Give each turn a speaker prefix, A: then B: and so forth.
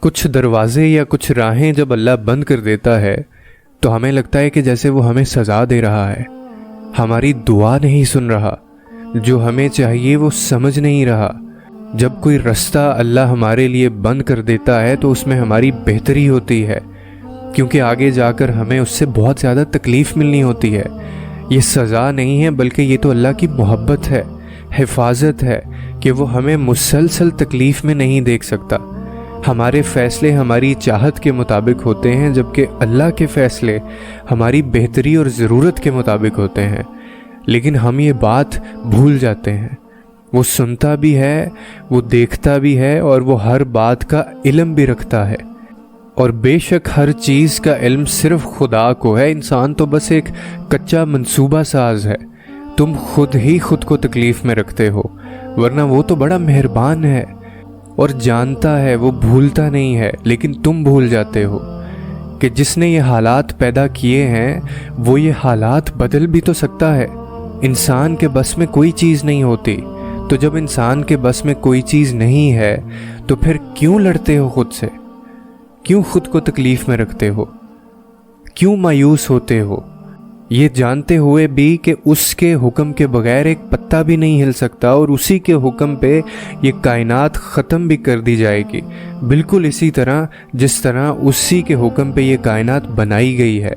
A: کچھ دروازے یا کچھ راہیں جب اللہ بند کر دیتا ہے تو ہمیں لگتا ہے کہ جیسے وہ ہمیں سزا دے رہا ہے، ہماری دعا نہیں سن رہا، جو ہمیں چاہیے وہ سمجھ نہیں رہا۔ جب کوئی رستہ اللہ ہمارے لیے بند کر دیتا ہے تو اس میں ہماری بہتری ہوتی ہے، کیونکہ آگے جا کر ہمیں اس سے بہت زیادہ تکلیف ملنی ہوتی ہے۔ یہ سزا نہیں ہے بلکہ یہ تو اللہ کی محبت ہے، حفاظت ہے کہ وہ ہمیں مسلسل تکلیف میں نہیں دیکھ سکتا۔ ہمارے فیصلے ہماری چاہت کے مطابق ہوتے ہیں، جبکہ اللہ کے فیصلے ہماری بہتری اور ضرورت کے مطابق ہوتے ہیں، لیکن ہم یہ بات بھول جاتے ہیں۔ وہ سنتا بھی ہے، وہ دیکھتا بھی ہے، اور وہ ہر بات کا علم بھی رکھتا ہے۔ اور بے شک ہر چیز کا علم صرف خدا کو ہے، انسان تو بس ایک کچا منصوبہ ساز ہے۔ تم خود ہی خود کو تکلیف میں رکھتے ہو، ورنہ وہ تو بڑا مہربان ہے اور جانتا ہے، وہ بھولتا نہیں ہے، لیکن تم بھول جاتے ہو کہ جس نے یہ حالات پیدا کیے ہیں وہ یہ حالات بدل بھی تو سکتا ہے۔ انسان کے بس میں کوئی چیز نہیں ہوتی، تو جب انسان کے بس میں کوئی چیز نہیں ہے تو پھر کیوں لڑتے ہو خود سے؟ کیوں خود کو تکلیف میں رکھتے ہو؟ کیوں مایوس ہوتے ہو، یہ جانتے ہوئے بھی کہ اس کے حکم کے بغیر ایک پتا بھی نہیں ہل سکتا، اور اسی کے حکم پہ یہ کائنات ختم بھی کر دی جائے گی، بالکل اسی طرح جس طرح اسی کے حکم پہ یہ کائنات بنائی گئی ہے۔